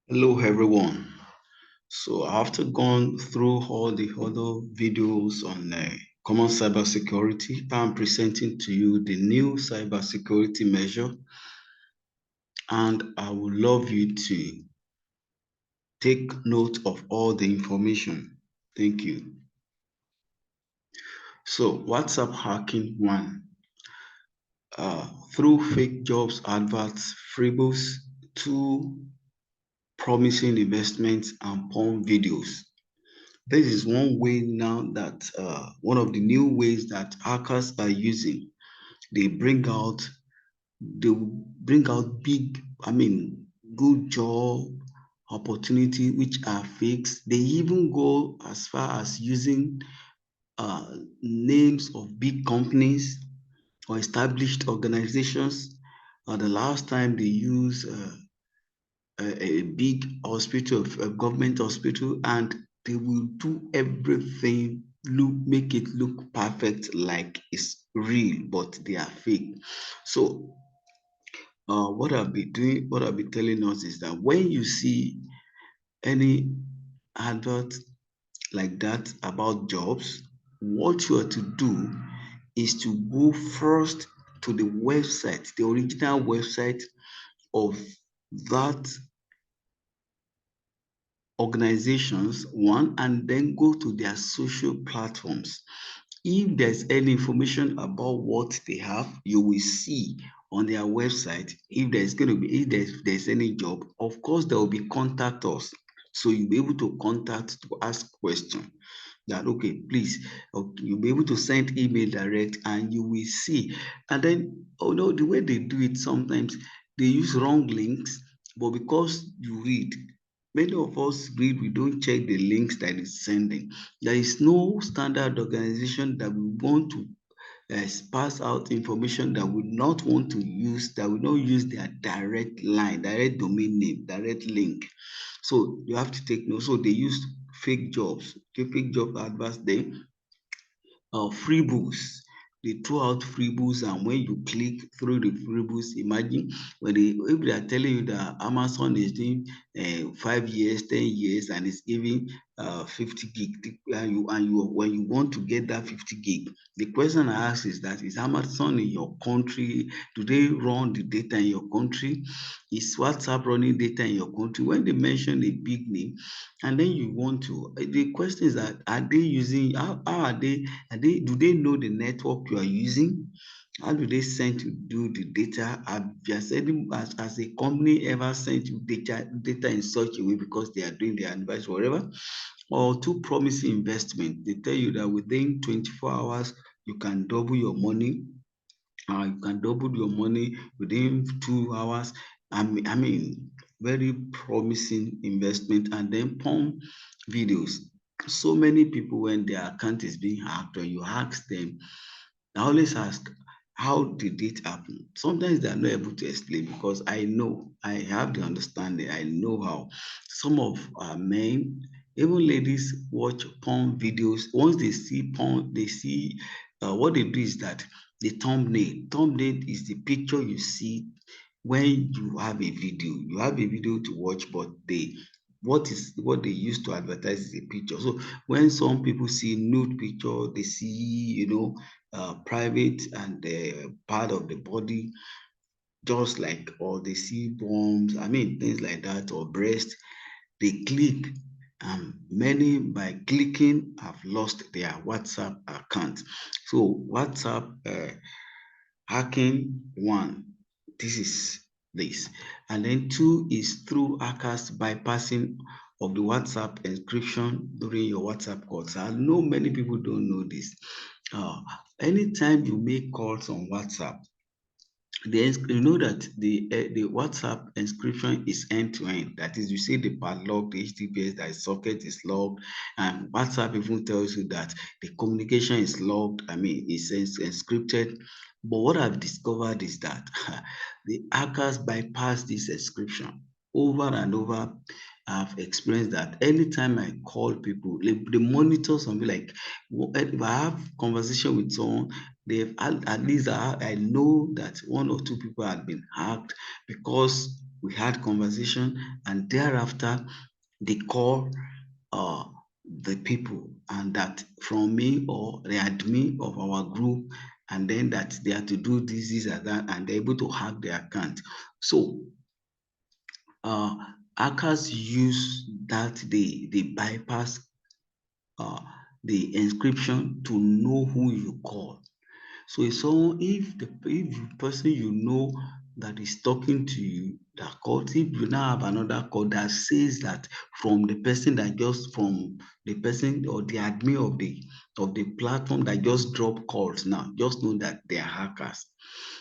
Hello everyone. So after gone through all the other videos on common cybersecurity, I'm presenting to you the new cybersecurity measure, and I would love you to take note of all the information. Thank you. So WhatsApp hacking one, through fake jobs adverts, freebies, to promising investments and porn videos. This is one way now that one of the new ways that hackers are using. They bring out they bring out big, good job opportunity which are fakes. They even go as far as using uh, names of big companies or established organizations. The last time they use a big hospital, a government hospital, and they will do everything, make it look perfect like it's real, but they are fake. So what I'll be telling us is that when you see any advert like that about jobs, what you are to do is to go first to the website, the original website of that organizations, one, and then go to their social platforms. If there's any information about what they have, you will see on their website. If there's going to be, if there's any job, of course there will be contact us. So you'll be able to contact to ask question that, okay, please, okay, you'll be able to send email direct and you will see. And then, oh no, the way they do it, sometimes they use wrong links, but because you read, many of us read, we don't check the links that is sending. There is no standard organization that we want to pass out information that would not want to use, that will not use their direct line, direct domain name, direct link. So you have to take note. So they use fake jobs, fake job adverts there, free books. They throw out free books, and when you click through the free books, imagine when if they are telling you that Amazon is doing 5 years, 10 years, and it's giving 50 gig, and you when you want to get that 50 gig, the question I ask is that, is Amazon in your country? Do they run the data in your country? Is WhatsApp running data in your country? When they mention a big name, and then you want to, the question is that, are they using, how are they, do they know the network you are using? How do they send to do the data? Have you said, as a company ever sent you data in such a way because they are doing their advice, whatever? Or too promising investment. They tell you that within 24 hours you can double your money. You can double your money within 2 hours. Very promising investment. And then porn videos. So many people, when their account is being hacked, or you ask them, I always ask, how did it happen? Sometimes they are not able to explain, because I know, I have the understanding, I know how. Some of men, even ladies, watch porn videos. Once they see porn, they see, what they do is that the thumbnail. Thumbnail is the picture you see when you have a video. You have a video to watch, but what they use to advertise is a picture. So when some people see nude picture, they see, private and part of the body, just like, or they see bombs, things like that, or breast, they click. Many, by clicking, have lost their WhatsApp account. So WhatsApp hacking one, this is this. And then two is through hackers bypassing of the WhatsApp encryption during your WhatsApp calls. I know many people don't know this. Uh, Anytime you make calls on WhatsApp, you know that the WhatsApp encryption is end to end. That is, you say the padlock, the HTTPS, that socket is logged, and WhatsApp even tells you that the communication is logged. It's encrypted. But what I've discovered is that the hackers bypass this encryption over and over. I've experienced that anytime I call people, they monitor something like, if I have conversation with someone, at least I know that one or two people had been hacked, because we had conversation, and thereafter they call the people, and that from me or the admin of our group, and then that they are to do this and that, and they're able to hack their account. So uh, hackers use that, they bypass uh, the encryption to know who you call. So if the person you know that is talking to you that calls, if you now have another call that says that from the person that just from the person or the admin of the platform that just drop calls now, just know that they are hackers.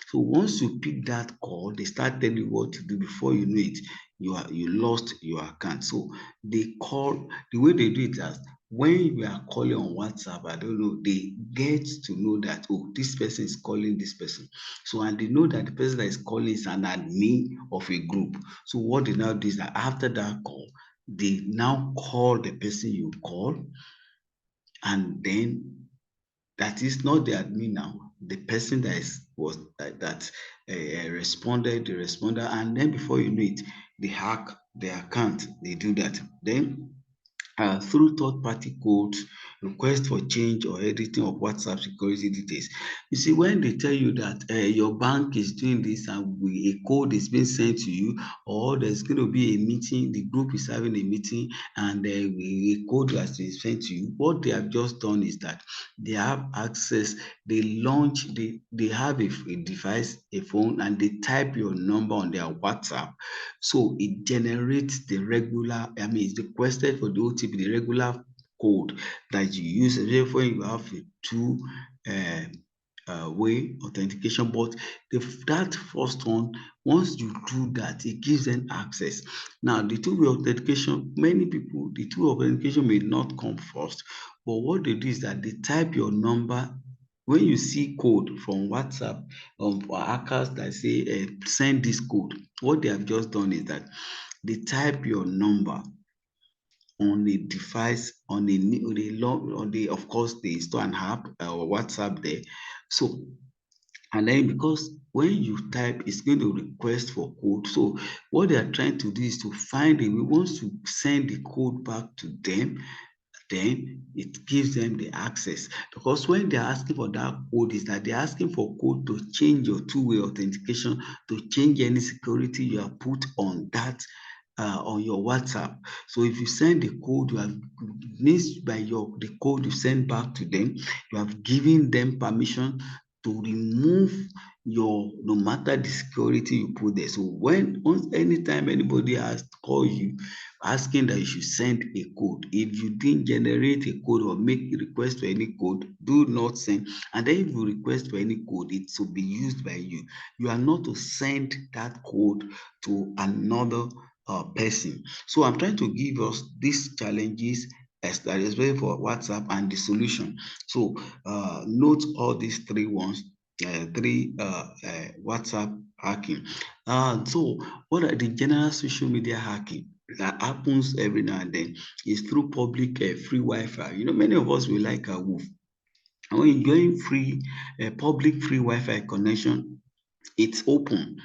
So once you pick that call, they start telling you what to do. Before you know it, you lost your account. So they call, the way they do it as, when you are calling on WhatsApp, I don't know, they get to know that, oh, this person is calling this person. So, and they know that the person that is calling is an admin of a group. So what they now do is that after that call, they now call the person you call, and then that is not the admin now. The person that responded, the responder, and then before you know it, they hack their account. They do that. Then through third-party codes, request for change or editing of WhatsApp security details. You see, when they tell you that your bank is doing this and a code is being sent to you, or there's going to be a meeting, the group is having a meeting, and a code has been sent to you, what they have just done is that they have access, they have a device, a phone, and they type your number on their WhatsApp. So it generates the regular, I mean, it's requested for the OTP, the regular code that you use. Therefore, you have a two uh, way authentication. But that first one, once you do that, it gives them access. Now, the two-way authentication, many people, the two-way authentication may not come first, but what they do is that they type your number. When you see code from WhatsApp for hackers that say send this code, what they have just done is that they type your number on a device, on the of course they install an app or WhatsApp there. So, and then because when you type, it's going to request for code. So what they are trying to do is to find a way, once you send the code back to them, then it gives them the access. Because when they're asking for that code, is that they're asking for code to change your two-way authentication, to change any security you have put on that on your WhatsApp. So if you send the code, you have means by the code you send back to them, you have given them permission to remove your, no matter the security you put there. So anytime anybody has call you asking that you should send a code, if you didn't generate a code or make a request for any code, do not send. And then if you request for any code, it will be used by you. You are not to send that code to another person. So I'm trying to give us these challenges, especially for WhatsApp, and the solution. So note all these three WhatsApp hacking. So what are the general social media hacking that happens every now and then? Is through public free Wi-Fi. You know, many of us will like a woof. And when you're going public free Wi-Fi connection, it's open.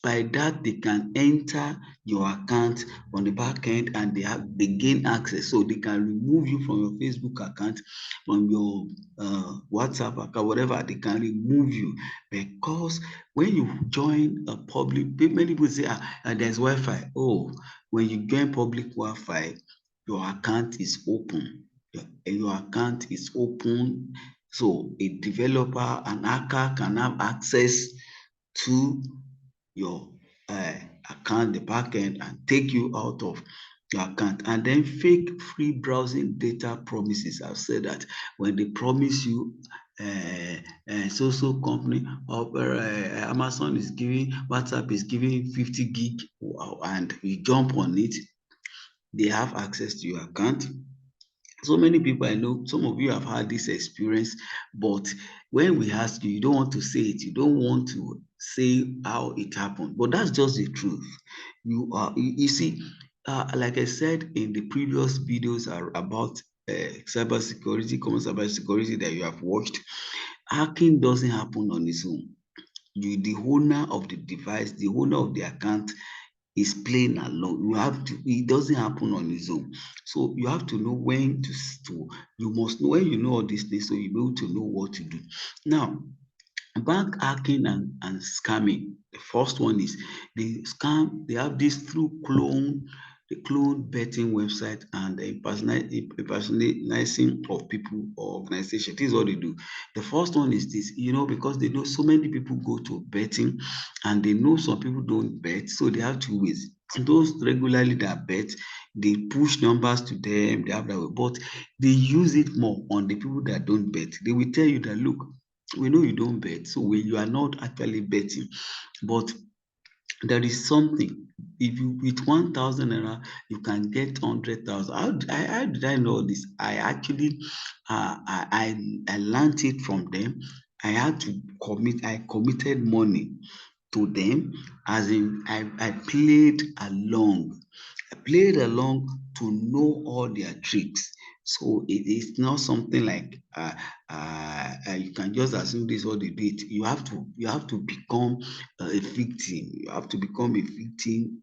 By that, they can enter your account on the back end, and they gain access. So they can remove you from your Facebook account, from your WhatsApp account, whatever. They can remove you because when you join a public, many people say, there's Wi-Fi. Oh, when you join public Wi-Fi, your account is open. Your account is open. So a developer, an hacker can have access to your account, the back end, and take you out of your account. And then fake free browsing data promises. I've said that when they promise you so company or Amazon is giving, WhatsApp is giving 50 gig, and you jump on it, they have access to your account. So many people, I know some of you have had this experience, but when we ask you, you don't want to say it. You don't want to say how it happened, but that's just the truth. You see, like I said in the previous videos about cybersecurity, common cybersecurity that you have watched, hacking doesn't happen on its own. You, the owner of the device, the owner of the account, is playing along. You have to, it doesn't happen on its own. So you have to know when to you must know when you know all these things, so you'll be able to know what to do. Now, bank hacking and scamming. The first one is they scam, they have this through the clone betting website and impersonalizing of people or organization. This is what they do. The first one is this, because they know so many people go to betting and they know some people don't bet, so they have two ways. Those regularly that bet, they push numbers to them, they have that way, but they use it more on the people that don't bet. They will tell you that, look, we know you don't bet, so when you are not actually betting, but there is something. If you with 1,000 naira, you can get 100,000. How did I know this? I actually, I learned it from them. I had to commit. I committed money to them, as in I played along. I played along to know all their tricks. So it is not something like you can just assume this is what they did. You have to become a victim. You have to become a victim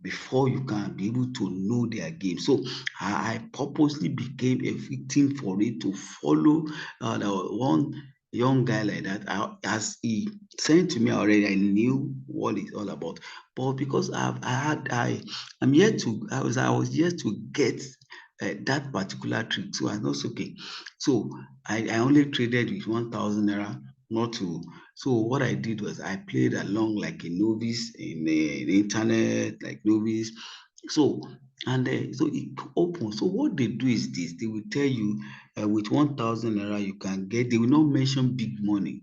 before you can be able to know their game. So I purposely became a victim for it to follow the one young guy like that. As he sent to me already, I knew what it's all about. But because I was yet to get that particular trick. So I was okay. So I only traded with 1,000 naira, not to. So what I did was I played along like a novice in the internet, like novice. So so it opens. So what they do is this: they will tell you with 1,000 naira you can get. They will not mention big money.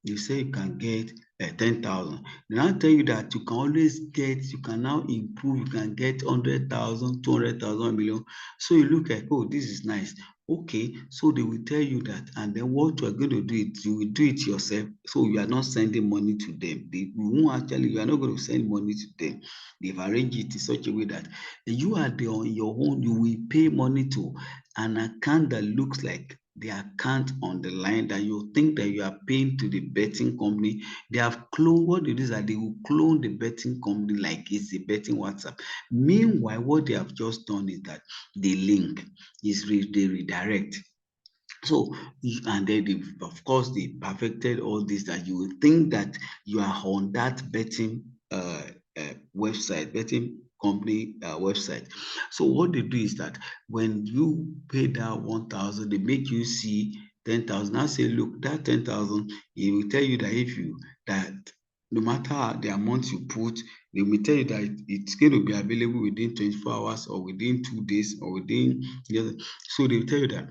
You say you can get 10,000. They now tell you that you can always get, you can now improve, you can get 100,000, 200,000 million. So you look at, oh, this is nice. Okay, so they will tell you that, and then what you are going to do it, you will do it yourself. So you are not sending money to them. You won't actually, you are not going to send money to them. They've arranged it in such a way that you are there on your own. You will pay money to an account that looks like the account on the line, that you think that you are paying to the betting company. They have cloned, what it is that they will clone the betting company like it's a betting WhatsApp. Meanwhile, what they have just done is that the link they redirect. So, and then of course, they perfected all this, that you will think that you are on that betting website, betting company website. So what they do is that when you pay that 1,000, they make you see 10,000. I say, look, that 10,000, it will tell you that that no matter the amount you put, they will tell you that it's going to be available within 24 hours or within 2 days or within the other. So they will tell you that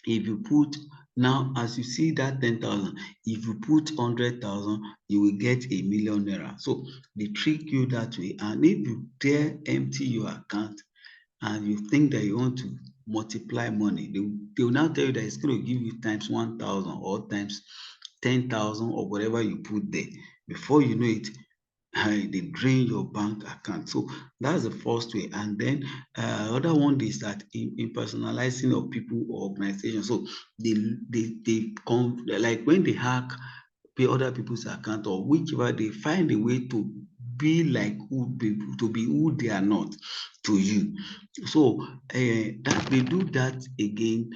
if you put, now as you see that 10,000, if you put 100,000, you will get a million naira. So they trick you that way. And if you dare empty your account and you think that you want to multiply money, they will now tell you that it's going to give you times 1,000 or times 10,000 or whatever you put there. Before you know it, they drain your bank account. So that's the first way. And then other one is that in personalizing of people or organization. So they come, like when they hack pay other people's account or whichever, they find a way to be like to be who they are not to you. So that they do that again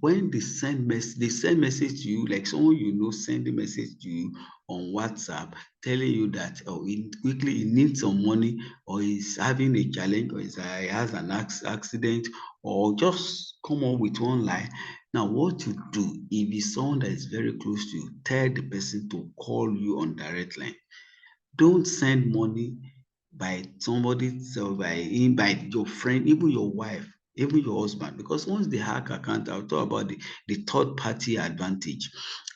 when they send message to you, like someone send a message to you on WhatsApp telling you that, oh, quickly he needs some money, or he's having a challenge, or he has an accident, or just come up with one lie. Now, what you do, if it's someone that is very close to you, tell the person to call you on direct line. Don't send money by somebody, so by your friend, even your wife, even your husband, because once they hack account, I'll talk about the third party advantage.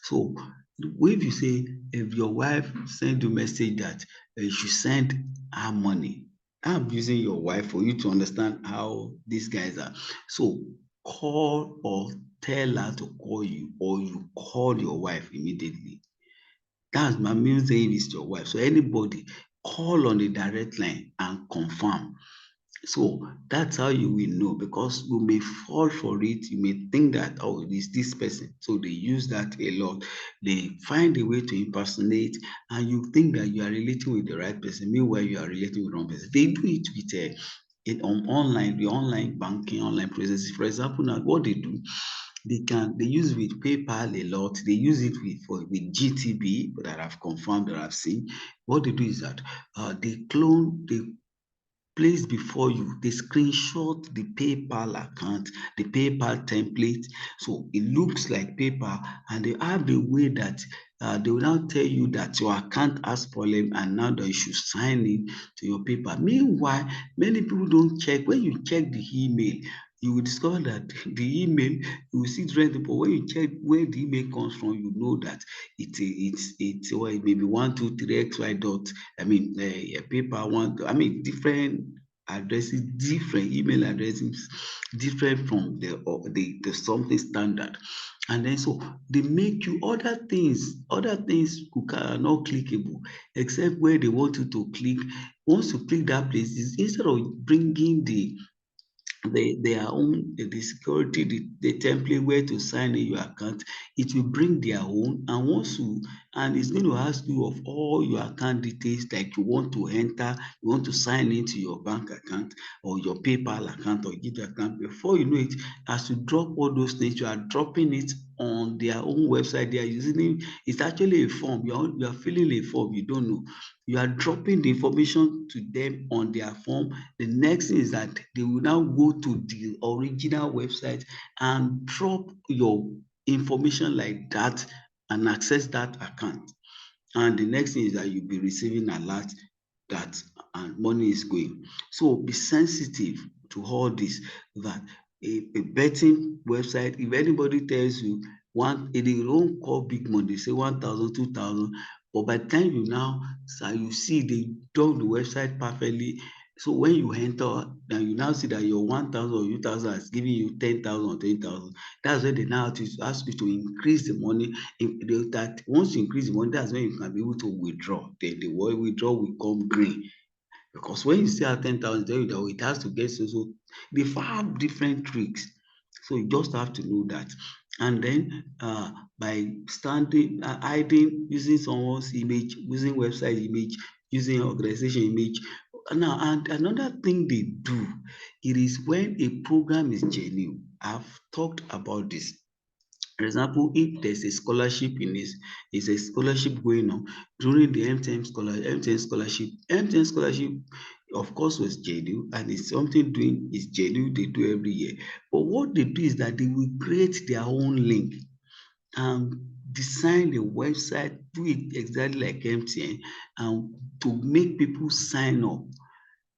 So if you say, if your wife send you message that you should send her money, I'm using your wife for you to understand how these guys are. So call or tell her to call you, or you call your wife immediately. That's my music is your wife. So anybody, call on the direct line and confirm. So that's how you will know, because you may fall for it. You may think that, oh, it is this person. So they use that a lot. They find a way to impersonate, and you think that you are relating with the right person. Meanwhile, you are relating with the wrong person. They do it with it on online, the online banking, online processes. For example, now what they do, they use it with PayPal a lot. They use it with GTB that I've confirmed, that I've seen. What they do is that they place before you, they screenshot the PayPal account, the PayPal template. So it looks like PayPal, and they have a way that they will now tell you that your account has problem, and now that you should sign in to your PayPal. Meanwhile, many people don't check. When you check the email, you will discover that the email, you will see different thing, but when you check where the email comes from, you know that it's well, it may be 123xy dot, I mean, PayPal one, I mean, different addresses, different email addresses, different from the something standard. And then so they make you other things are not clickable, except where they want you to click. Once you click that place, instead of bringing their own the security, the template where to sign in your account, it will bring their own. And once you and it's going to ask you of all your account details, like you want to enter, you want to sign into your bank account or your PayPal account or Git account. Before you know it, as you drop all those things, you are dropping it on their own website. They are using it. It's actually a form. You are filling a form, you don't know. You are dropping the information to them on their form. The next thing is that they will now go to the original website and drop your information like that and access that account. And the next thing is that you'll be receiving alert that and money is going. So be sensitive to all this, that a betting website, if anybody tells you one, they don't call big money, they say 1,000, 2,000, but by the time you now you see they done the website perfectly. So when you enter, then you now see that your 1,000 or 2,000 is giving you 10,000 or 20,000. That's when they now have to ask you to increase the money. That once you increase the money, that's when you can be able to withdraw. Then the word withdraw will come green. Because when you still have 10,000, tell you that it has to get so they have different tricks. So you just have to know that. And then by standing hiding, using someone's image, using website image, using organization image. Now, and another thing they do, it is when a program is genuine. I've talked about this. For example, if there's a scholarship in this, is a scholarship going on during the MTN scholarship, of course, was genuine, and it's something doing is genuine, they do every year. But what they do is that they will create their own link and design a website, do it exactly like MTN, and to make people sign up,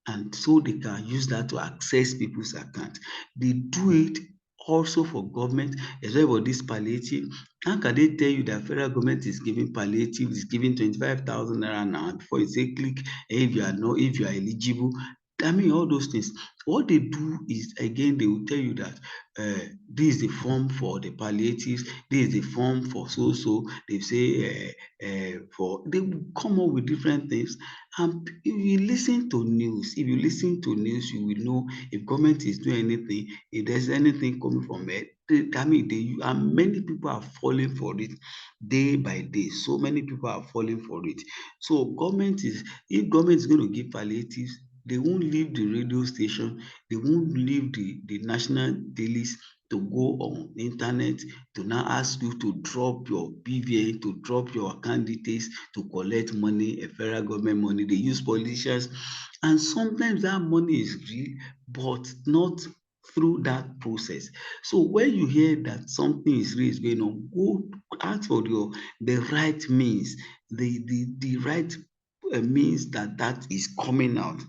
and so they can use that to access people's account. They do it also for government, especially for this palliative. How can they tell you that federal government is giving palliative, is giving 25,000 naira now before you say click if you are not, if you are eligible? I mean, all those things. What they do is, again, they will tell you that this is the form for the palliatives, this is the form for so so. They say for they will come up with different things. And if you listen to news, you will know if government is doing anything, if there's anything coming from it. I mean, and many people are falling for it day by day. So many people are falling for it. So if government is going to give palliatives, they won't leave the radio station, they won't leave the national dailies to go on internet to now ask you to drop your BVN, to drop your account details to collect money, a federal government money. They use politicians, and sometimes that money is real, but not through that process. So when you hear that something is real is going on, go ask for the right means, the right means that is coming out.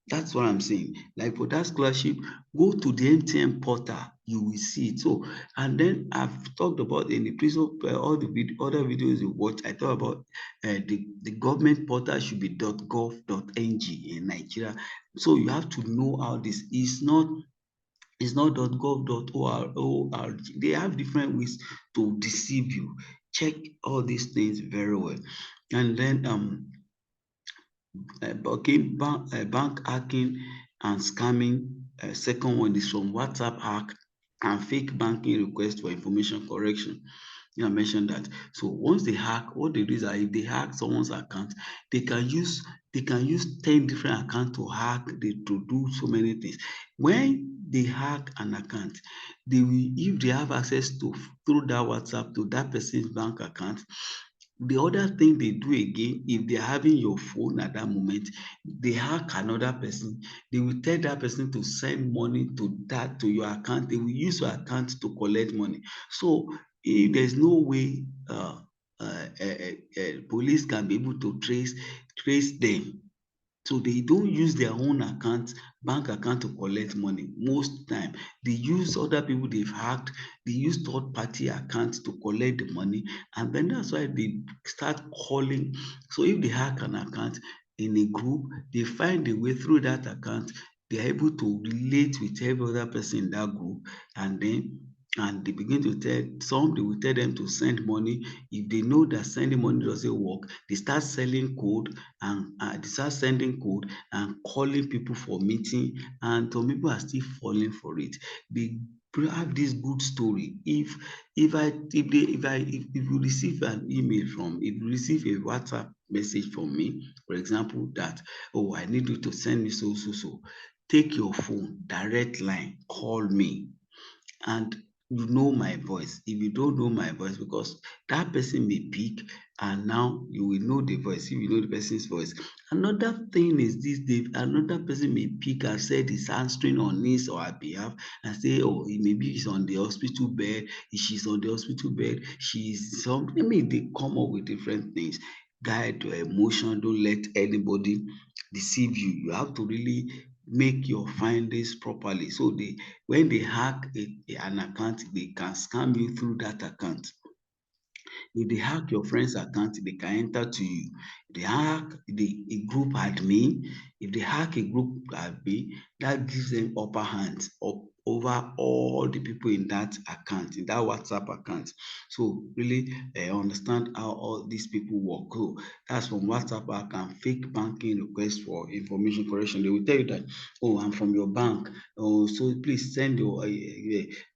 That's what I'm saying. Like for that scholarship, go to the MTN portal, you will see it. So, and then I've talked about in the previous all the other videos you watch. I talk about the government portal should be .gov.ng in Nigeria. So you have to know how this is not. It's not .gov.org. They have different ways to deceive you. Check all these things very well, and then bank hacking. and scamming. Second one is from WhatsApp hack and fake banking request for information correction. I mentioned that. So once they hack, what they do is that if they hack someone's account, they can use they can use 10 different accounts to hack, to do so many things. When they hack an account, they will, if they have access to through that WhatsApp to that person's bank account, the other thing they do again, if they are having your phone at that moment, they hack another person. They will tell that person to send money to your account. They will use your account to collect money. So if there's no way police can be able to trace them, so they don't use their own account, bank account, to collect money. Most time they use other people they've hacked, they use third party accounts to collect the money, and then that's why they start calling. So if they hack an account in a group, they find a way through that account, they are able to relate with every other person in that group, and then they begin to tell some, they will tell them to send money. If they know that sending money doesn't work, they start selling code, and they start sending code and calling people for meeting, and some people are still falling for it. They have this good story. If you receive an email from, if you receive a WhatsApp message from me, for example, that, oh, I need you to send me so, take your phone, direct line, call me, and you know my voice. If you don't know my voice, because that person may pick, and now you will know the voice if you know the person's voice. Another thing is this, another person may pick and said he's answering on his or her behalf, and say, oh, maybe he's on the hospital bed, she's on the hospital bed, she's something. I mean, they come up with different things. Guide your emotion, don't let anybody deceive you. You have to really make your findings properly. So when they hack an account, they can scam you through that account. If they hack your friend's account, they can enter to you. If they hack a group admin, if they hack a group admin, that gives them upper hand over all the people in that account, in that WhatsApp account. So really understand how all these people work. So that's from WhatsApp hack and fake banking request for information correction. They will tell you that, oh, I'm from your bank. Oh, so please send your,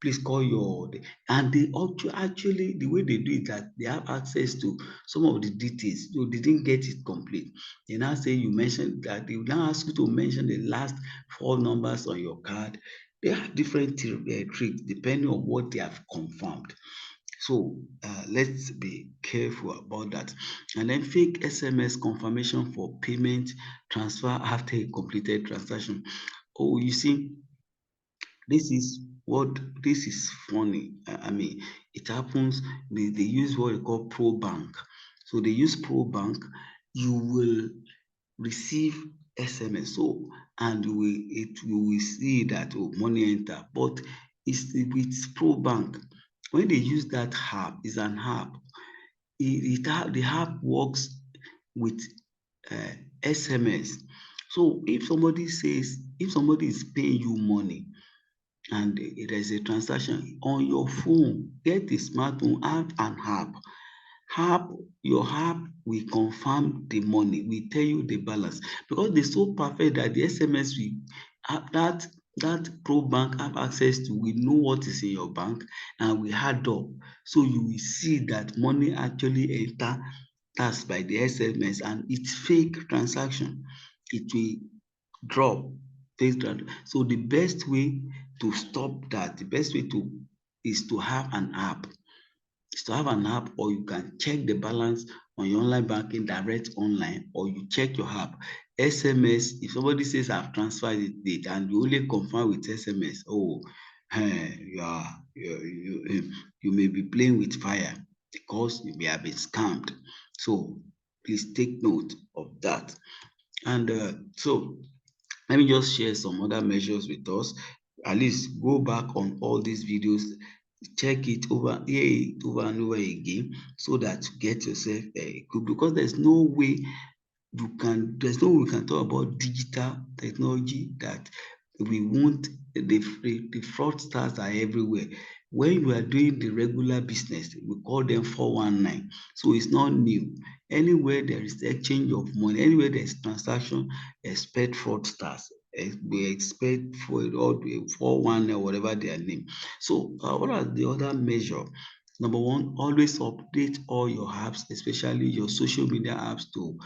please call your, and they actually, the way they do it, that they have access to some of the details. So they didn't get it complete. They now say you mentioned that, they will now ask you to mention the last four numbers on your card. They have different tricks depending on what they have confirmed. So let's be careful about that. And then fake SMS confirmation for payment transfer after a completed transaction. Oh, you see, this is funny. I mean, it happens. They use what they call pro bank. So they use pro bank. You will receive SMS. So, and you will see that, oh, money enter. But it's with pro bank. When they use that app, is an app. The app works with SMS. So if somebody is paying you money, and there is a transaction on your phone, get a smartphone, have an app. Your app will confirm the money, will tell you the balance, because they're so perfect that the SMS will that pro bank have access to, will know what is in your bank, and will add up. So you will see that money actually enter. That's by the SMS, and it's fake transaction. It will drop. So the best way to stop that, the best way to is to have an app. Is to have an app, or you can check the balance on your online banking direct online, or you check your app. SMS, if somebody says I've transferred it and you only confirm with SMS, oh, you are you may be playing with fire, because you may have been scammed. So please take note of that. And so let me just share some other measures with us. At least go back on all these videos, check it over, hear it over and over again, so that you get yourself good. Because there's no way we can talk about digital technology that we won't, the fraudsters are everywhere. When you are doing the regular business, we call them 419. So it's not new. Anywhere there is exchange of money, anywhere there is transaction, expect fraudsters. we expect for it all 419 or whatever their name. So what are the other measure? Number one, always update all your apps, especially your social media apps, to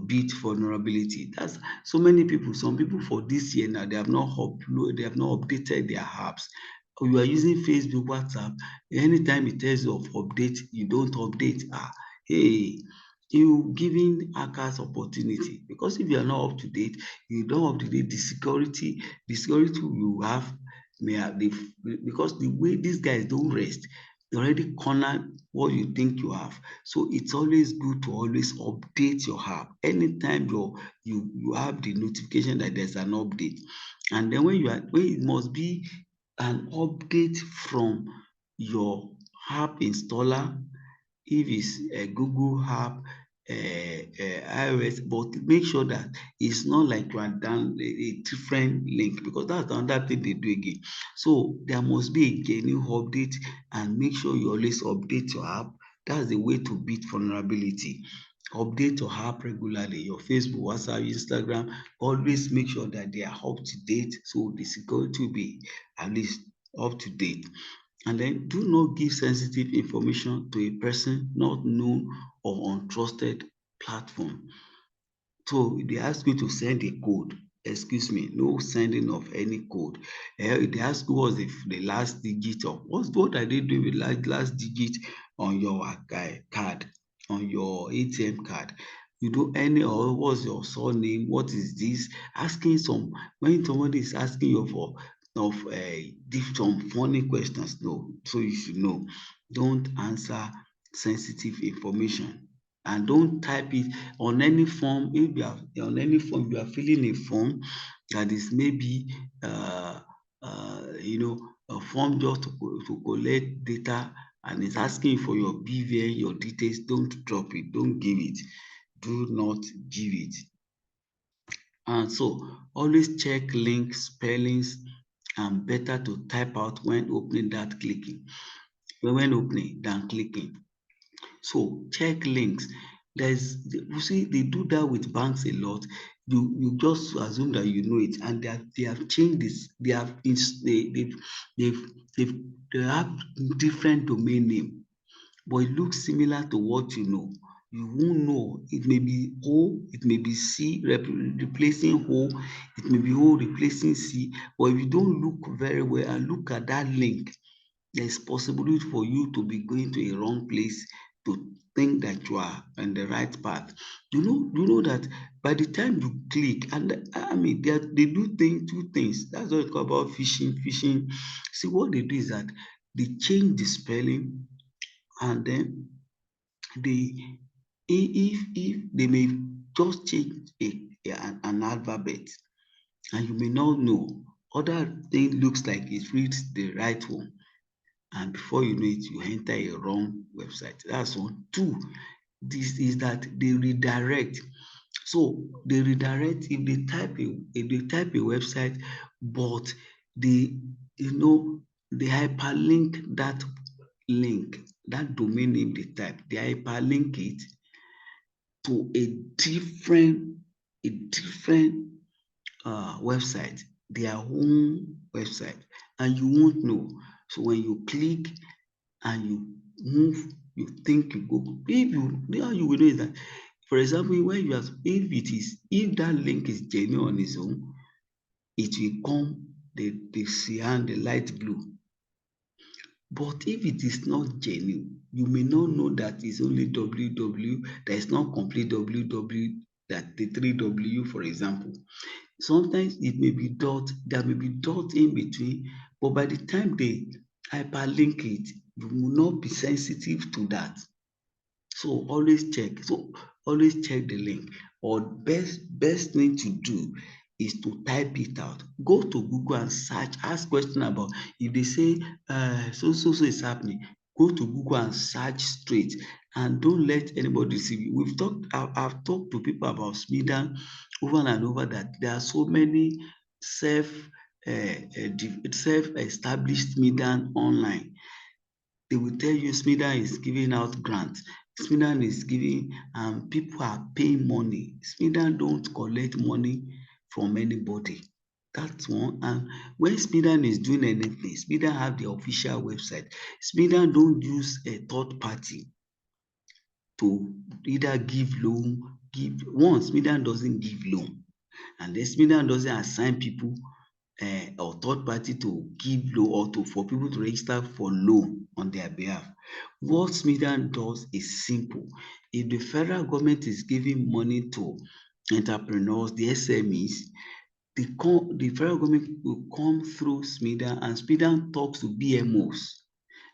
beat vulnerability. That's so many people. Some people for this year now, they have not updated their apps. You are using Facebook, WhatsApp. Anytime it tells you of update, you don't update. Hey, you giving hackers opportunity, because if you are not up to date, you don't up to date, the security you have may have because the way these guys don't rest, they already corner what you think you have. So it's always good to always update your app anytime you have the notification that there's an update. And then when it must be an update from your app installer, if it's a Google app, iOS, but make sure that it's not like you are down a different link, because that's another thing they do again. So there must be a genuine update, and make sure you always update your app. That's the way to beat vulnerability. Update your app regularly, your Facebook, WhatsApp, Instagram. Always make sure that they are up to date, so the security will be at least up to date. And then do not give sensitive information to a person not known or untrusted platform. So they ask you to send a code. Excuse me, no sending of any code. They ask you what's the last digit of what are they doing with last digit on your card, on your ATM card. You do any, or what's your surname? What is this? Asking some, when somebody is asking you for of some funny questions, no. So you should know. Don't answer sensitive information, and don't type it on any form. If you are on any form, you are filling a form that is maybe a form just to collect data, and it's asking you for your BVN, your details. Don't drop it, don't give it, do not give it. And so always check links, spellings, and better to type out when opening when opening than clicking. So check links. You see, they do that with banks a lot. You just assume that you know it, and they have changed this. They have they've they've they have different domain name, but it looks similar to what you know. You won't know. It may be O, it may be C replacing O, it may be O replacing C. But if you don't look very well and look at that link, there's possibility for you to be going to a wrong place, to think that you are on the right path. You know that by the time you click, and I mean they do two things. That's what it's called about phishing. Phishing. See, what they do is that they change the spelling, and then they if they may just change an alphabet, and you may not know. Other thing looks like it reads the right one, and before you know it, you enter a wrong website. That's one. Two, this is that they redirect. So they redirect if they type a website, but they they hyperlink that link, that domain name they type, they hyperlink it to a different website, their own website, and you won't know. So when you click and you move, you think you go. If how you will know is that, for example, when you are if that link is genuine on its own, it will come the cyan, the light blue. But if it is not genuine, you may not know that it's only www, that is not complete www, that the three W, for example. Sometimes it may be dot, there may be dot in between, but by the time they hyperlink it, you will not be sensitive to that. So always check the link. Or best thing to do is to type it out. Go to Google and search, ask question about, if they say so is happening, go to Google and search straight, and don't let anybody deceive you. I've talked to people about Smidan over and over, that there are so many self self-established Smidan online. They will tell you Smidan is giving out grant. Smidan is giving, and people are paying money. Smidan don't collect money from anybody. That's one. And when Smidan is doing anything, Smidan have the official website. Smidan don't use a third party to either give loan, give once Smidan doesn't give loan, and then Smidan doesn't assign people or third party to give loan or to for people to register for loan on their behalf. What Smidan does is simple. If the federal government is giving money to entrepreneurs, the SMEs, the federal government will come through Smidan, and Smidan talks to BMOs,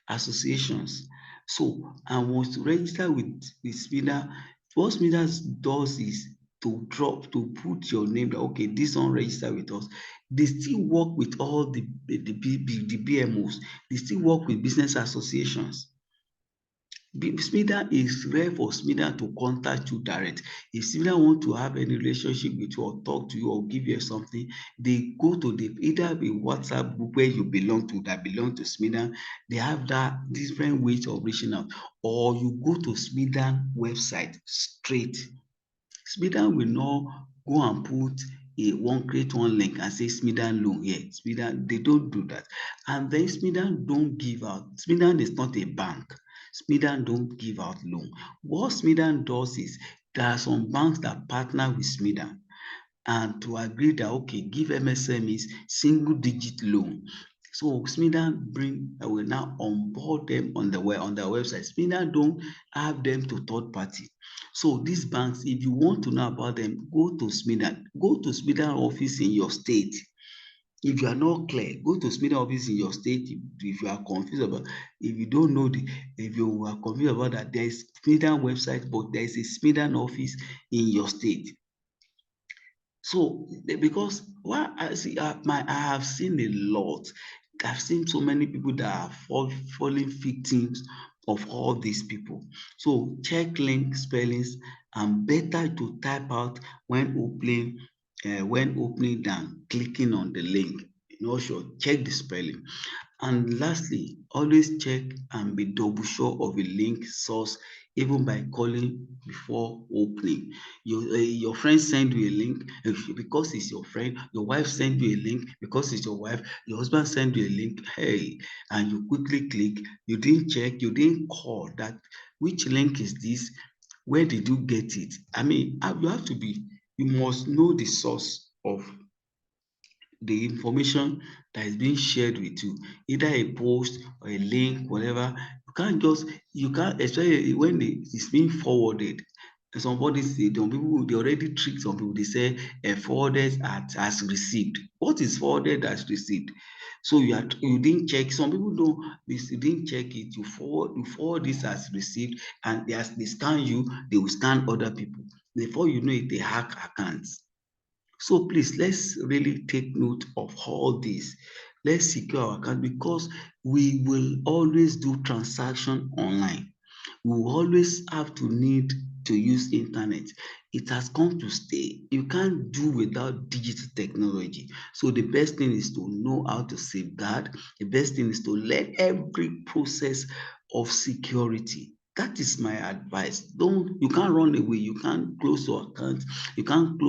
associations. So and once to register with Smidan, what Smidan does is to put your name that okay, this one register with us. They still work with all the BMOs. They still work with business associations. Smidan is rare for Smidan to contact you direct. If Smidan want to have any relationship with you or talk to you or give you something, they go to the either the WhatsApp group where you belong to that belong to Smidan. They have that different ways of reaching out, or you go to Smidan website straight. Smidan will not go and put create one link and say Smidan loan here. Smidan, they don't do that. And then Smidan don't give out. Smidan is not a bank. Smidan don't give out loan. What Smidan does is there are some banks that partner with Smidan and to agree that okay, give MSMEs single digit loan. So Smidan will now onboard them on their website. Smidan don't have them to third party. So these banks, if you want to know about them, go to Smidan. Go to Smidan office in your state. If you are not clear, go to Smidan office in your state. If you are confused about, if you don't know if you are confused about that, there is Smidan website, but there is a Smidan office in your state. So because why I see I have seen a lot. I've seen so many people that are falling victims of all these people. So check link spellings and better to type out when opening than clicking on the link. Sure, check the spelling. And lastly, always check and be double sure of a link source even by calling before opening. Your friend send you a link because it's your friend, your wife send you a link because it's your wife, your husband send you a link, hey, and you quickly click, you didn't check, you didn't call that which link is this, where did you get it? I mean, you must know the source of the information that is being shared with you, either a post or a link, whatever. You can't, especially when it's being forwarded. Somebody say, some people they already trick some people. They say forwarded as received. What is forwarded as received? So you didn't check. Some people don't. You didn't check it. You forward this as received, and as they scan you, they will scan other people. Before you know it, they hack accounts. So please, let's really take note of all this. Let's secure our account because we will always do transaction online. We will always have to need to use internet. It has come to stay. You can't do without digital technology. So the best thing is to know how to safeguard. The best thing is to learn every process of security. That is my advice. You can't run away. You can't close your account. You can't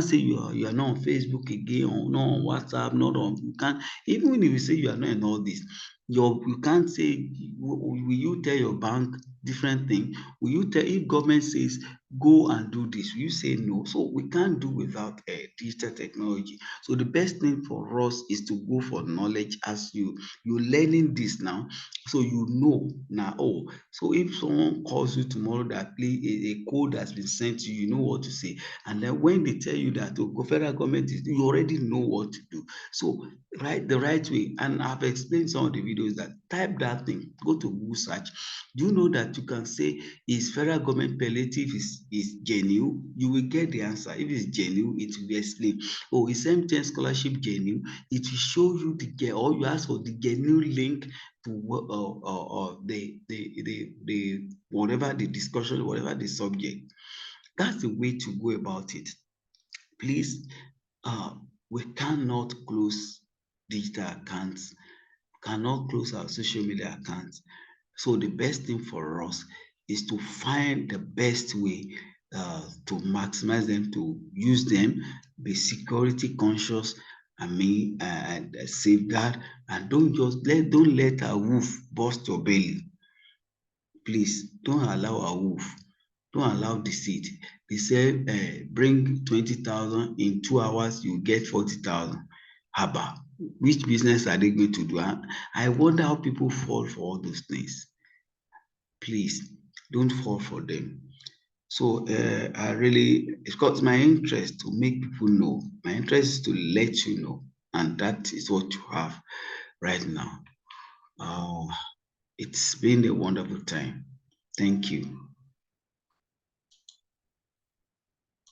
say you are not on Facebook again or not on WhatsApp, not on you can't even if you say you are not in all this, you can't say will you tell your bank different thing? Will you tell if government says go and do this, will you say no? So we can't do without digital technology. So the best thing for us is to go for knowledge as you're learning this now, so you know now. Oh, so if someone calls you tomorrow that play a code has been sent to you, you know what to say. And then when they tell you that oh, federal government is, you already know what to do. So right the right way. And I've explained some of the videos that type that thing, go to Google search. Do you know that you can say is federal government palliative is genuine? You will get the answer. If it's genuine, it will be explained. Oh, is MTN scholarship genuine? It will show you or you ask for the genuine link to the whatever the discussion, whatever the subject. That's the way to go about it. Please, we cannot close digital accounts, cannot close our social media accounts. So the best thing for us is to find the best way to maximize them, to use them, be security conscious, safeguard, and don't let a wolf burst your belly. Please don't allow a wolf, don't allow deceit. They say bring 20,000, in 2 hours you get 40,000. Haba, which business are they going to do? I wonder how people fall for all those things. Please don't fall for them. So it's got my interest to make people know. My interest is to let you know, and that is what you have right now. Oh, it's been a wonderful time. Thank you.